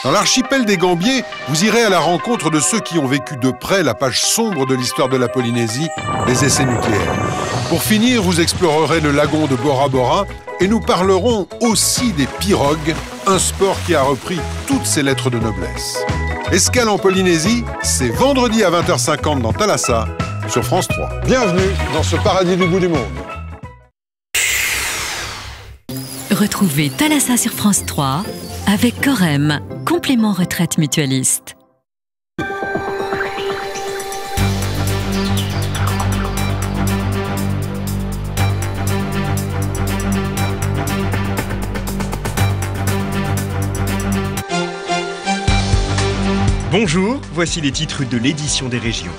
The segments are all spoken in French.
Dans l'archipel des Gambiers, vous irez à la rencontre de ceux qui ont vécu de près la page sombre de l'histoire de la Polynésie, les essais nucléaires. Pour finir, vous explorerez le lagon de Bora Bora et nous parlerons aussi des pirogues, un sport qui a repris toutes ses lettres de noblesse. Escale en Polynésie, c'est vendredi à 20h50 dans Thalassa, sur France 3. Bienvenue dans ce paradis du bout du monde. Retrouvez Thalassa sur France 3 avec Corem, complément retraite mutualiste. Bonjour, voici les titres de l'édition des régions.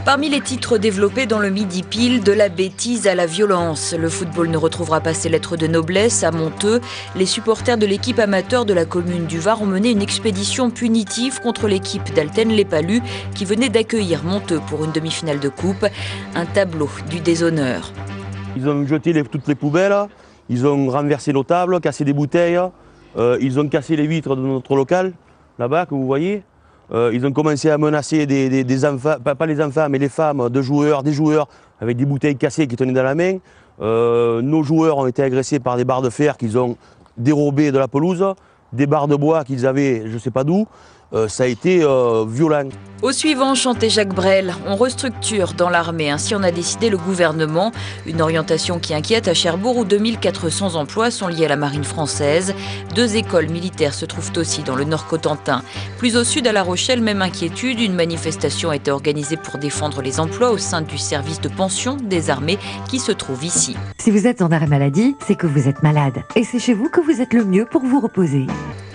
Parmi les titres développés dans le Midi Pile, de la bêtise à la violence. Le football ne retrouvera pas ses lettres de noblesse à Monteux. Les supporters de l'équipe amateur de la commune du Var ont mené une expédition punitive contre l'équipe d'Alten-les-Palus qui venait d'accueillir Monteux pour une demi-finale de coupe. Un tableau du déshonneur. Ils ont jeté toutes les poubelles, ils ont renversé nos tables, cassé des bouteilles, ils ont cassé les vitres de notre local, là-bas que vous voyez. Ils ont commencé à menacer des enfants, pas les enfants, mais les femmes, des joueurs, avec des bouteilles cassées qui tenaient dans la main. Nos joueurs ont été agressés par des barres de fer qu'ils ont dérobées de la pelouse, des barres de bois qu'ils avaient je ne sais pas d'où. Ça a été violent. Au suivant, chantait Jacques Brel. On restructure dans l'armée, ainsi en a décidé le gouvernement. Une orientation qui inquiète à Cherbourg où 2400 emplois sont liés à la marine française. 2 écoles militaires se trouvent aussi dans le Nord-Cotentin. Plus au sud, à La Rochelle, même inquiétude. Une manifestation a été organisée pour défendre les emplois au sein du service de pension des armées qui se trouve ici. Si vous êtes en arrêt maladie, c'est que vous êtes malade. Et c'est chez vous que vous êtes le mieux pour vous reposer.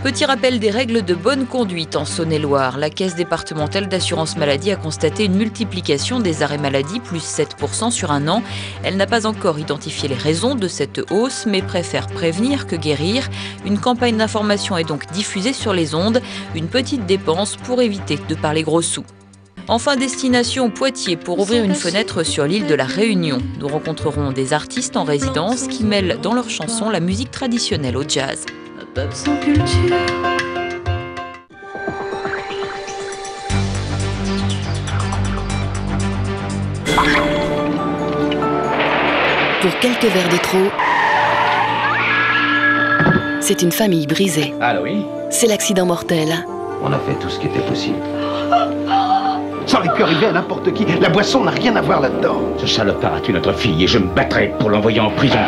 Petit rappel des règles de bonne conduite en Saône-et-Loire. La Caisse départementale d'assurance maladie a constaté une multiplication des arrêts maladie, plus 7% sur un an. Elle n'a pas encore identifié les raisons de cette hausse, mais préfère prévenir que guérir. Une campagne d'information est donc diffusée sur les ondes. Une petite dépense pour éviter de parler gros sous. Enfin, destination Poitiers pour ouvrir une fenêtre sur l'île de la Réunion. Nous rencontrerons des artistes en résidence qui mêlent dans leurs chansons la musique traditionnelle au jazz. Peuple sans culture. Pour quelques verres de trop, c'est une famille brisée. Allô, oui? C'est l'accident mortel. On a fait tout ce qui était possible. Ça aurait pu arriver à n'importe qui. La boisson n'a rien à voir là-dedans. Ce salopard a tué notre fille et je me battrai pour l'envoyer en prison.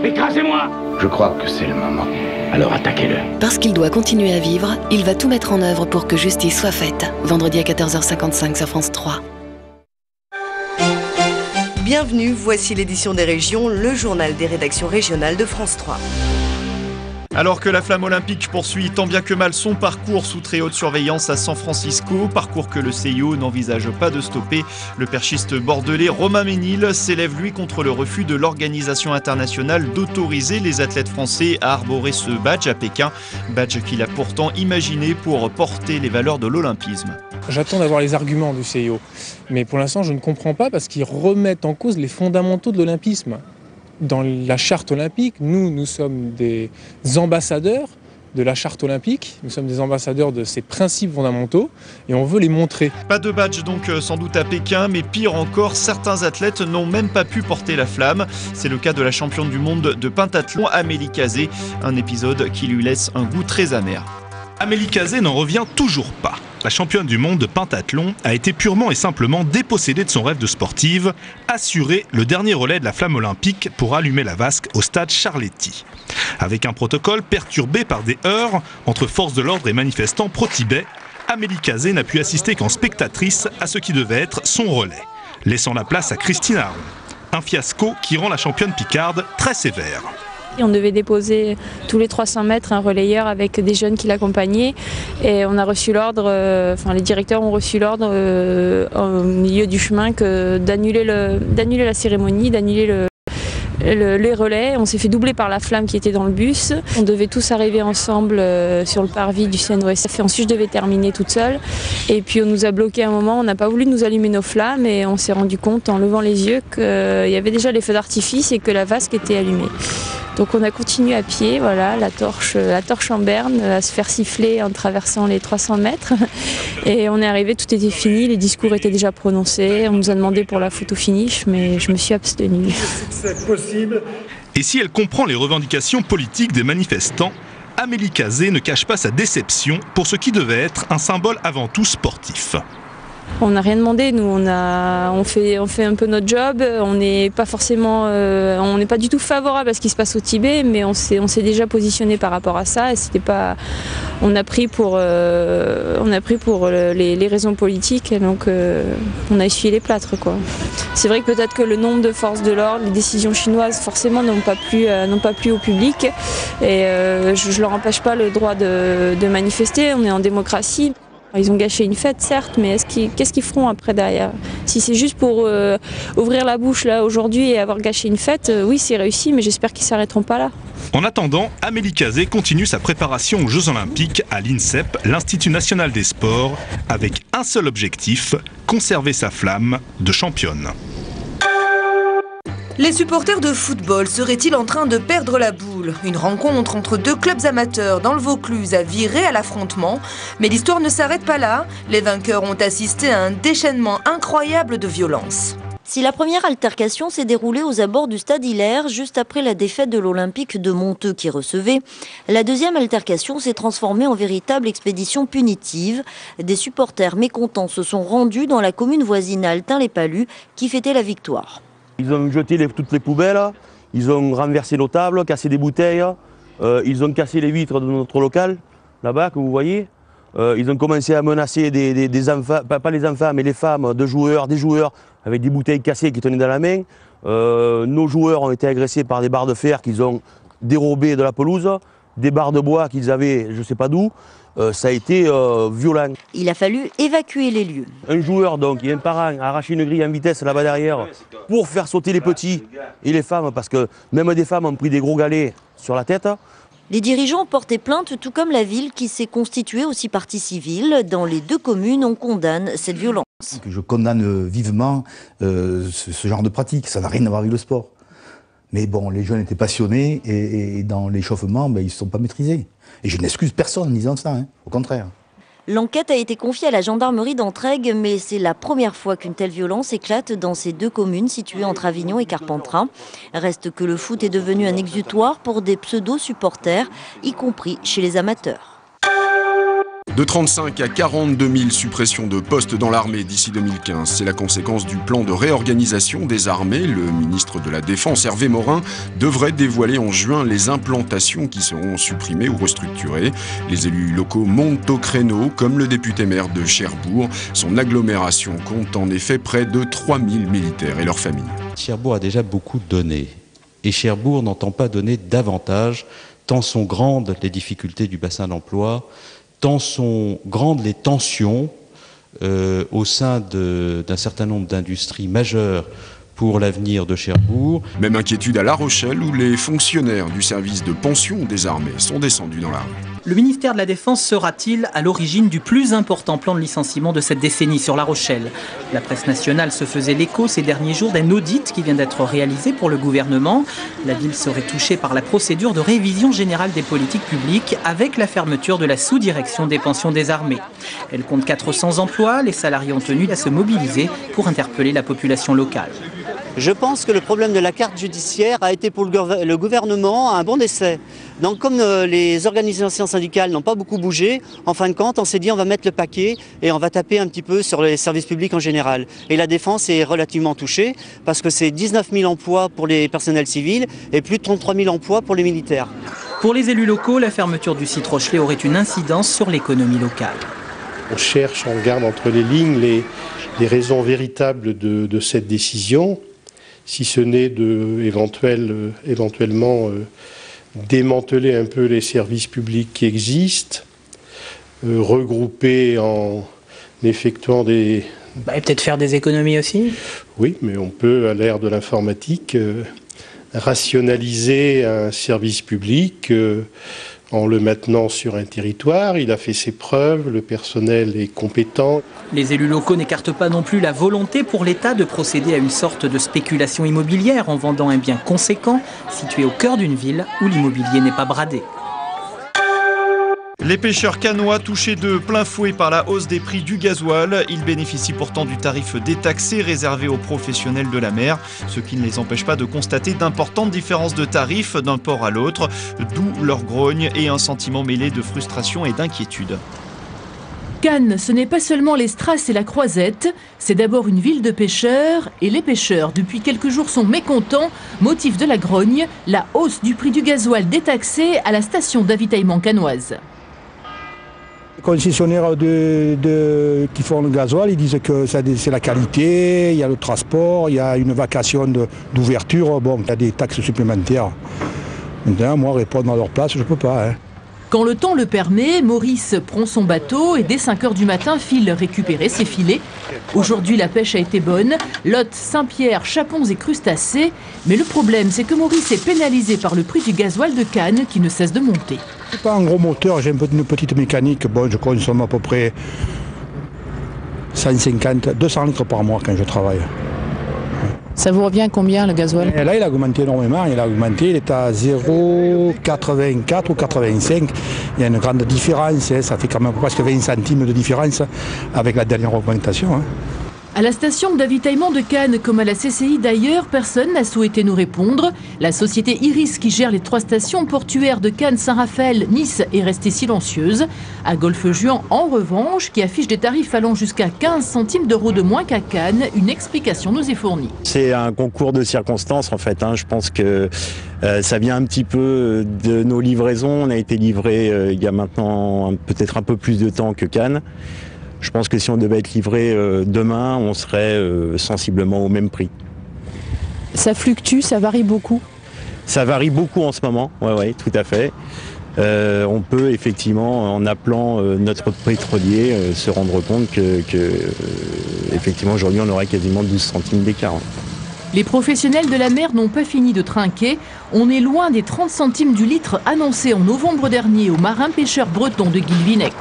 Écrasez-moi! Je crois que c'est le moment. Alors attaquez-le. Parce qu'il doit continuer à vivre, il va tout mettre en œuvre pour que justice soit faite. Vendredi à 14h55 sur France 3. Bienvenue, voici l'édition des régions, le journal des rédactions régionales de France 3. Alors que la flamme olympique poursuit tant bien que mal son parcours sous très haute surveillance à San Francisco, parcours que le CIO n'envisage pas de stopper, le perchiste bordelais Romain Ménil s'élève lui contre le refus de l'organisation internationale d'autoriser les athlètes français à arborer ce badge à Pékin, badge qu'il a pourtant imaginé pour porter les valeurs de l'olympisme. J'attends d'avoir les arguments du CIO, mais pour l'instant je ne comprends pas parce qu'ils remettent en cause les fondamentaux de l'olympisme. Dans la charte olympique, nous sommes des ambassadeurs de la charte olympique, nous sommes des ambassadeurs de ces principes fondamentaux et on veut les montrer. Pas de badge donc sans doute à Pékin, mais pire encore, certains athlètes n'ont même pas pu porter la flamme. C'est le cas de la championne du monde de pentathlon, Amélie Cazé, un épisode qui lui laisse un goût très amer. Amélie Cazé n'en revient toujours pas. La championne du monde de pentathlon a été purement et simplement dépossédée de son rêve de sportive, assurer le dernier relais de la flamme olympique pour allumer la vasque au stade Charletti. Avec un protocole perturbé par des heurts entre forces de l'ordre et manifestants pro-Tibet, Amélie Cazé n'a pu assister qu'en spectatrice à ce qui devait être son relais, laissant la place à Christine Aron. Un fiasco qui rend la championne picarde très sévère. On devait déposer tous les 300 mètres un relayeur avec des jeunes qui l'accompagnaient et on a reçu l'ordre, les directeurs ont reçu l'ordre au milieu du chemin d'annuler la cérémonie, d'annuler les relais. On s'est fait doubler par la flamme qui était dans le bus. On devait tous arriver ensemble sur le parvis du CNOSF et ensuite je devais terminer toute seule. Et puis on nous a bloqué un moment, on n'a pas voulu nous allumer nos flammes et on s'est rendu compte en levant les yeux qu'il y avait déjà les feux d'artifice et que la vasque était allumée. Donc on a continué à pied, voilà, la torche en berne, à se faire siffler en traversant les 300 mètres. Et on est arrivé, tout était fini, les discours étaient déjà prononcés. On nous a demandé pour la photo finish, mais je me suis abstenue. C'est possible. Et si elle comprend les revendications politiques des manifestants, Amélie Cazet ne cache pas sa déception pour ce qui devait être un symbole avant tout sportif. On n'a rien demandé, nous on fait un peu notre job, on n'est pas forcément, on n'est pas du tout favorable à ce qui se passe au Tibet, mais on s'est déjà positionné par rapport à ça et c'était pas, on a pris pour les raisons politiques, et donc on a essuyé les plâtres quoi. C'est vrai que peut-être que le nombre de forces de l'ordre, les décisions chinoises forcément n'ont pas plu au public et je leur empêche pas le droit de manifester, on est en démocratie. Ils ont gâché une fête, certes, mais qu'est-ce qu'ils feront après derrière? Si c'est juste pour ouvrir la bouche là aujourd'hui et avoir gâché une fête, oui, c'est réussi, mais j'espère qu'ils ne s'arrêteront pas là. En attendant, Amélie Cazet continue sa préparation aux Jeux Olympiques à l'INSEP, l'Institut National des Sports, avec un seul objectif, conserver sa flamme de championne. Les supporters de football seraient-ils en train de perdre la boule? Une rencontre entre deux clubs amateurs dans le Vaucluse a viré à l'affrontement. Mais l'histoire ne s'arrête pas là. Les vainqueurs ont assisté à un déchaînement incroyable de violence. Si la première altercation s'est déroulée aux abords du stade Hilaire, juste après la défaite de l'Olympique de Monteux qui recevait, la deuxième altercation s'est transformée en véritable expédition punitive. Des supporters mécontents se sont rendus dans la commune voisine Altin-les-Palus qui fêtait la victoire. Ils ont jeté toutes les poubelles, ils ont renversé nos tables, cassé des bouteilles, ils ont cassé les vitres de notre local, là-bas, que vous voyez. Ils ont commencé à menacer des enfants, pas les enfants, mais les femmes, des joueurs, avec des bouteilles cassées qui tenaient dans la main. Nos joueurs ont été agressés par des barres de fer qu'ils ont dérobées de la pelouse, des barres de bois qu'ils avaient, je ne sais pas d'où. Ça a été violent. Il a fallu évacuer les lieux. Un joueur, donc, et un parent, a arraché une grille en vitesse là-bas derrière pour faire sauter les petits et les femmes, parce que même des femmes ont pris des gros galets sur la tête. Les dirigeants ont porté plainte, tout comme la ville qui s'est constituée aussi partie civile. Dans les deux communes, on condamne cette violence. Je condamne vivement ce genre de pratique. Ça n'a rien à voir avec le sport. Mais bon, les jeunes étaient passionnés et dans l'échauffement, ils ne se sont pas maîtrisés. Et je n'excuse personne en disant ça, au contraire. L'enquête a été confiée à la gendarmerie d'Entraigues, mais c'est la première fois qu'une telle violence éclate dans ces deux communes situées entre Avignon et Carpentras. Reste que le foot est devenu un exutoire pour des pseudo-supporters, y compris chez les amateurs. De 35 à 42 000 suppressions de postes dans l'armée d'ici 2015. C'est la conséquence du plan de réorganisation des armées. Le ministre de la Défense, Hervé Morin, devrait dévoiler en juin les implantations qui seront supprimées ou restructurées. Les élus locaux montent au créneau, comme le député maire de Cherbourg. Son agglomération compte en effet près de 3 000 militaires et leurs familles. Cherbourg a déjà beaucoup donné. Et Cherbourg n'entend pas donner davantage, tant sont grandes les difficultés du bassin d'emploi, tant sont grandes les tensions au sein d'un certain nombre d'industries majeures pour l'avenir de Cherbourg. Même inquiétude à La Rochelle où les fonctionnaires du service de pension des armées sont descendus dans la rue. Le ministère de la Défense sera-t-il à l'origine du plus important plan de licenciement de cette décennie sur La Rochelle? La presse nationale se faisait l'écho ces derniers jours d'un audit qui vient d'être réalisé pour le gouvernement. La ville serait touchée par la procédure de révision générale des politiques publiques avec la fermeture de la sous-direction des pensions des armées. Elle compte 400 emplois, les salariés ont tenu à se mobiliser pour interpeller la population locale. Je pense que le problème de la carte judiciaire a été pour le gouvernement un bon essai. Donc comme les organisations syndicales n'ont pas beaucoup bougé, en fin de compte on s'est dit on va mettre le paquet et on va taper un petit peu sur les services publics en général. Et la défense est relativement touchée parce que c'est 19 000 emplois pour les personnels civils et plus de 33 000 emplois pour les militaires. Pour les élus locaux, la fermeture du site Rochelet aurait une incidence sur l'économie locale. On cherche, on regarde entre les lignes les raisons véritables de cette décision. Si ce n'est éventuellement démanteler un peu les services publics qui existent, regrouper en effectuant des... peut-être faire des économies aussi? Oui, mais on peut, à l'ère de l'informatique, rationaliser un service public en le maintenant sur un territoire. Il a fait ses preuves, le personnel est compétent. Les élus locaux n'écartent pas non plus la volonté pour l'État de procéder à une sorte de spéculation immobilière en vendant un bien conséquent situé au cœur d'une ville où l'immobilier n'est pas bradé. Les pêcheurs cannois touchés de plein fouet par la hausse des prix du gasoil. Ils bénéficient pourtant du tarif détaxé réservé aux professionnels de la mer, ce qui ne les empêche pas de constater d'importantes différences de tarifs d'un port à l'autre, d'où leur grogne et un sentiment mêlé de frustration et d'inquiétude. Cannes, ce n'est pas seulement les strass et la croisette, c'est d'abord une ville de pêcheurs, et les pêcheurs, depuis quelques jours, sont mécontents. Motif de la grogne, la hausse du prix du gasoil détaxé à la station d'avitaillement cannoise. Les concessionnaires qui font le gasoil, ils disent que c'est la qualité, il y a le transport, il y a une vacation d'ouverture, bon, il y a des taxes supplémentaires. Maintenant, moi, répondre à leur place, je ne peux pas. Quand le temps le permet, Maurice prend son bateau et dès 5 h du matin file récupérer ses filets. Aujourd'hui, la pêche a été bonne. Lot, Saint-Pierre, chapons et crustacés. Mais le problème, c'est que Maurice est pénalisé par le prix du gasoil de Cannes qui ne cesse de monter. Je n'ai pas un gros moteur, j'ai une petite mécanique. Bon, je consomme à peu près 150, 200 litres par mois quand je travaille. Ça vous revient combien le gasoil? Et là, il a augmenté énormément. Il est à 0,84 ou 85. Il y a une grande différence. Ça fait quand même presque 20 centimes de différence avec la dernière augmentation. À la station d'avitaillement de Cannes, comme à la CCI d'ailleurs, personne n'a souhaité nous répondre. La société Iris, qui gère les 3 stations portuaires de Cannes, Saint-Raphaël, Nice, est restée silencieuse. À Golfe-Juan, en revanche, qui affiche des tarifs allant jusqu'à 15 centimes d'euros de moins qu'à Cannes, une explication nous est fournie. C'est un concours de circonstances en fait. Je pense que ça vient un petit peu de nos livraisons. On a été livré il y a maintenant peut-être un peu plus de temps que Cannes. Je pense que si on devait être livré demain, on serait sensiblement au même prix. Ça fluctue, ça varie beaucoup? Ça varie beaucoup en ce moment, oui, tout à fait. On peut effectivement, en appelant notre pétrolier, se rendre compte que effectivement aujourd'hui on aurait quasiment 12 centimes d'écart. Les professionnels de la mer n'ont pas fini de trinquer. On est loin des 30 centimes du litre annoncés en novembre dernier aux marins pêcheurs bretons de Guilvinec.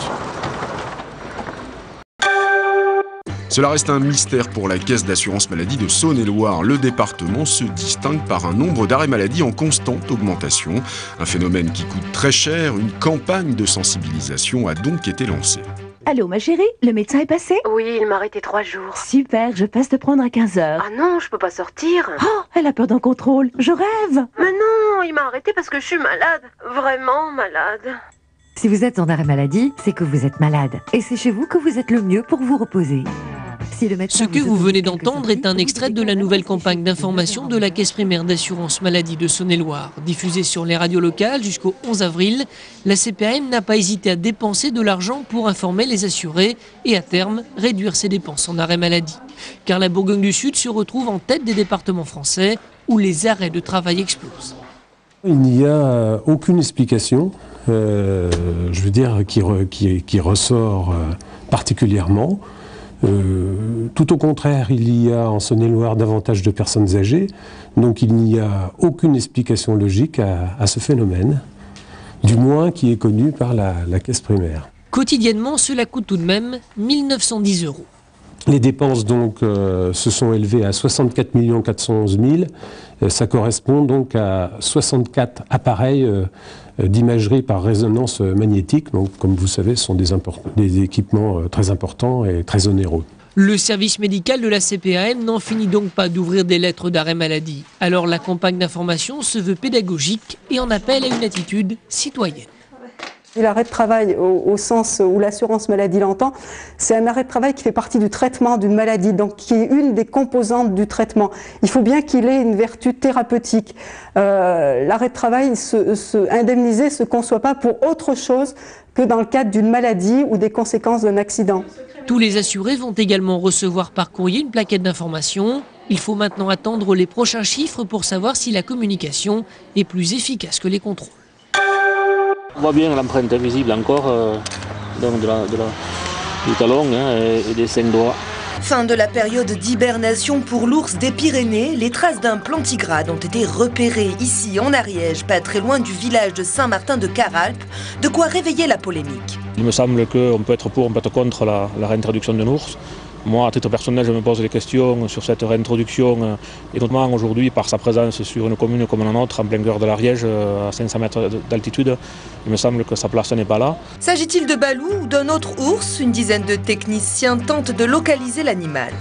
Cela reste un mystère pour la Caisse d'assurance maladie de Saône-et-Loire. Le département se distingue par un nombre d'arrêts maladie en constante augmentation. Un phénomène qui coûte très cher. Une campagne de sensibilisation a donc été lancée. Allô ma chérie, le médecin est passé? Oui, il m'a arrêté 3 jours. Super, je passe te prendre à 15 h. Ah non, je peux pas sortir. Oh, elle a peur d'un contrôle, je rêve. Mais non, il m'a arrêté parce que je suis malade. Vraiment malade. Si vous êtes en arrêt maladie, c'est que vous êtes malade. Et c'est chez vous que vous êtes le mieux pour vous reposer. Ce que vous venez d'entendre est un extrait de la nouvelle campagne d'information de la Caisse primaire d'assurance maladie de Saône-et-Loire. Diffusée sur les radios locales jusqu'au 11 avril, la CPAM n'a pas hésité à dépenser de l'argent pour informer les assurés et à terme réduire ses dépenses en arrêt maladie. Car la Bourgogne du Sud se retrouve en tête des départements français où les arrêts de travail explosent. Il n'y a aucune explication, qui ressort particulièrement. Tout au contraire, il y a en Saône-et-Loire davantage de personnes âgées, donc il n'y a aucune explication logique à ce phénomène, du moins qui est connu par la caisse primaire. Quotidiennement, cela coûte tout de même 1 910 €. Les dépenses donc se sont élevées à 64 411 000. Ça correspond donc à 64 appareils d'imagerie par résonance magnétique. Donc, comme vous savez, ce sont des équipements très importants et très onéreux. Le service médical de la CPAM n'en finit donc pas d'ouvrir des lettres d'arrêt maladie. Alors la campagne d'information se veut pédagogique et en appelle à une attitude citoyenne. L'arrêt de travail, au sens où l'assurance maladie l'entend, c'est un arrêt de travail qui fait partie du traitement d'une maladie, donc qui est une des composantes du traitement. Il faut bien qu'il ait une vertu thérapeutique. L'arrêt de travail, indemnisé, se conçoit pas pour autre chose que dans le cadre d'une maladie ou des conséquences d'un accident. Tous les assurés vont également recevoir par courrier une plaquette d'information. Il faut maintenant attendre les prochains chiffres pour savoir si la communication est plus efficace que les contrôles. On voit bien l'empreinte visible encore du talon et des 5 doigts. Fin de la période d'hibernation pour l'ours des Pyrénées. Les traces d'un plantigrade ont été repérées ici en Ariège, pas très loin du village de Saint-Martin-de-Caralpes. De quoi réveiller la polémique. Il me semble qu'on peut être pour, on peut être contre la réintroduction de l'ours. Moi, à titre personnel, je me pose des questions sur cette réintroduction, et notamment aujourd'hui par sa présence sur une commune comme la nôtre, en plein cœur de l'Ariège, à 500 mètres d'altitude. Il me semble que sa place n'est pas là. S'agit-il de Balou ou d'un autre ours? Une dizaine de techniciens tentent de localiser l'animal.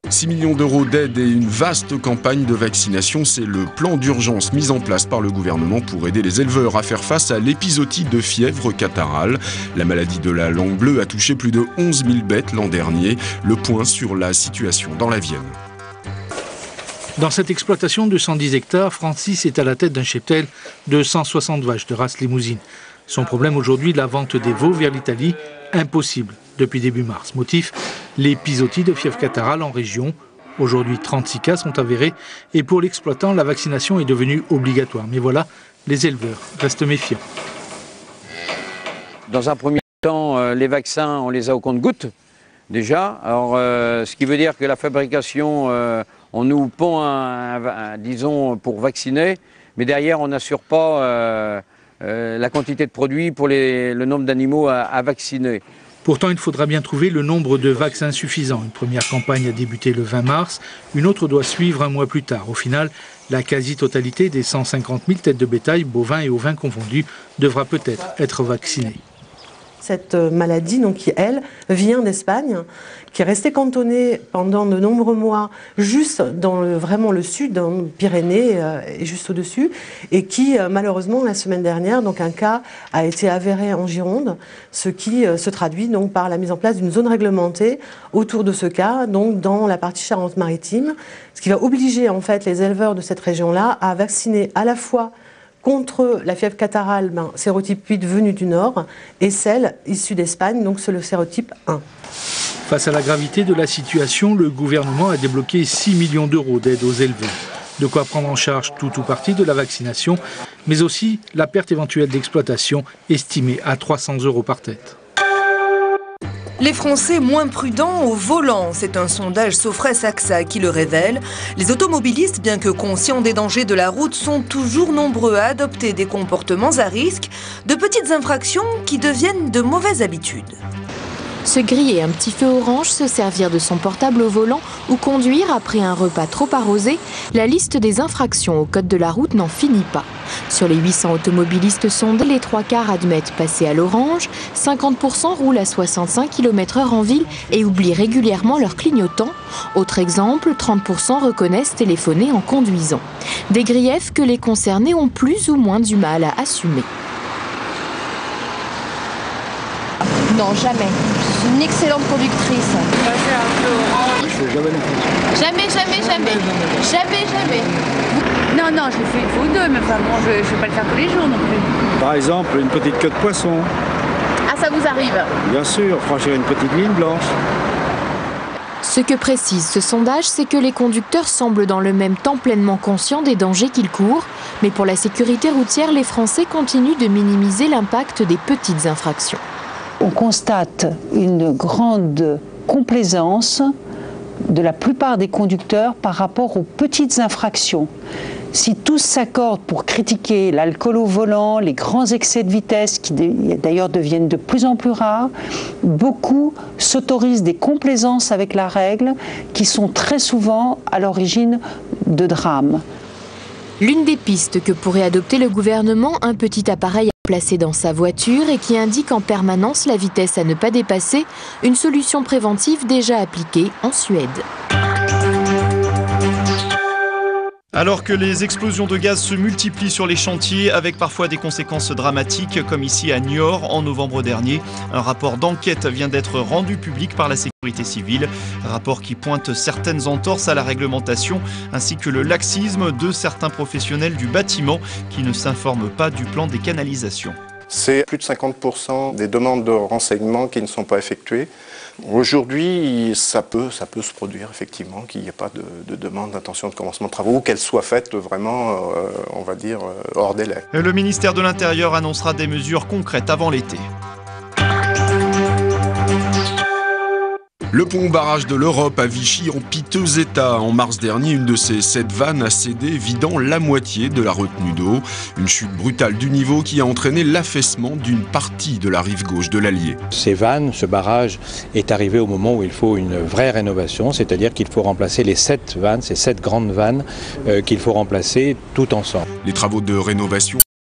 6 millions d'euros d'aide et une vaste campagne de vaccination, c'est le plan d'urgence mis en place par le gouvernement pour aider les éleveurs à faire face à l'épizootie de fièvre catarrhale. La maladie de la langue bleue a touché plus de 11 000 bêtes l'an dernier. Le point sur la situation dans la Vienne. Dans cette exploitation de 110 hectares, Francis est à la tête d'un cheptel de 160 vaches de race limousine. Son problème aujourd'hui, la vente des veaux vers l'Italie, impossible depuis début mars. Motif, l'épizootie de fièvre catarrhale en région. Aujourd'hui, 36 cas sont avérés et pour l'exploitant, la vaccination est devenue obligatoire. Mais voilà, les éleveurs restent méfiants. Dans un premier temps, les vaccins, on les a au compte-gouttes déjà. Alors, ce qui veut dire que la fabrication, on nous pond disons, pour vacciner, mais derrière, on n'assure pas la quantité de produits pour le nombre d'animaux à vacciner. Pourtant, il faudra bien trouver le nombre de vaccins suffisant. Une première campagne a débuté le 20 mars, une autre doit suivre un mois plus tard. Au final, la quasi-totalité des 150 000 têtes de bétail, bovins et ovins confondus, devra peut-être être vaccinée. Cette maladie, donc, qui, elle, vient d'Espagne, qui est restée cantonnée pendant de nombreux mois juste dans vraiment le sud, dans les Pyrénées et juste au-dessus, et qui, malheureusement, la semaine dernière, donc un cas a été avéré en Gironde, ce qui se traduit donc par la mise en place d'une zone réglementée autour de ce cas, donc dans la partie Charente-Maritime, ce qui va obliger en fait les éleveurs de cette région-là à vacciner à la fois contre la fièvre catarrhale, sérotype 8 venu du Nord, et celle issue d'Espagne, donc c'est le sérotype 1. Face à la gravité de la situation, le gouvernement a débloqué 6 millions d'euros d'aide aux éleveurs. De quoi prendre en charge tout ou partie de la vaccination, mais aussi la perte éventuelle d'exploitation estimée à 300 € par tête. Les Français moins prudents au volant, c'est un sondage Sofres-AXA qui le révèle. Les automobilistes, bien que conscients des dangers de la route, sont toujours nombreux à adopter des comportements à risque, de petites infractions qui deviennent de mauvaises habitudes. Se griller un petit feu orange, se servir de son portable au volant ou conduire après un repas trop arrosé, la liste des infractions au code de la route n'en finit pas. Sur les 800 automobilistes sondés, les 3/4 admettent passer à l'orange, 50% roulent à 65 km/h en ville et oublient régulièrement leur clignotant. Autre exemple, 30% reconnaissent téléphoner en conduisant. Des griefs que les concernés ont plus ou moins du mal à assumer. Non, jamais. Je suis une excellente conductrice. Jamais. Non, je l'ai fait une fois ou deux, mais enfin bon, je ne vais pas le faire tous les jours non plus. Par exemple, une petite queue de poisson. Ah, ça vous arrive? Bien sûr, franchir une petite ligne blanche. Ce que précise ce sondage, c'est que les conducteurs semblent dans le même temps pleinement conscients des dangers qu'ils courent. Mais pour la sécurité routière, les Français continuent de minimiser l'impact des petites infractions. On constate une grande complaisance de la plupart des conducteurs par rapport aux petites infractions. Si tous s'accordent pour critiquer l'alcool au volant, les grands excès de vitesse qui d'ailleurs deviennent de plus en plus rares, beaucoup s'autorisent des complaisances avec la règle qui sont très souvent à l'origine de drames. L'une des pistes que pourrait adopter le gouvernement, un petit appareil placé dans sa voiture et qui indique en permanence la vitesse à ne pas dépasser, une solution préventive déjà appliquée en Suède. Alors que les explosions de gaz se multiplient sur les chantiers avec parfois des conséquences dramatiques comme ici à Niort en novembre dernier, un rapport d'enquête vient d'être rendu public par la sécurité civile, rapport qui pointe certaines entorses à la réglementation ainsi que le laxisme de certains professionnels du bâtiment qui ne s'informent pas du plan des canalisations. C'est plus de 50% des demandes de renseignements qui ne sont pas effectuées. Aujourd'hui, ça peut se produire effectivement qu'il n'y ait pas de demande d'intention de commencement de travaux ou qu'elle soit faite vraiment, on va dire, hors délai. Le ministère de l'Intérieur annoncera des mesures concrètes avant l'été. Le pont barrage de l'Europe à Vichy en piteux état. En mars dernier, une de ces 7 vannes a cédé, vidant la moitié de la retenue d'eau. Une chute brutale du niveau qui a entraîné l'affaissement d'une partie de la rive gauche de l'Allier. Ces vannes, ce barrage est arrivé au moment où il faut une vraie rénovation, c'est-à-dire qu'il faut remplacer les 7 vannes, ces 7 grandes vannes qu'il faut remplacer tout ensemble. Les travaux de rénovation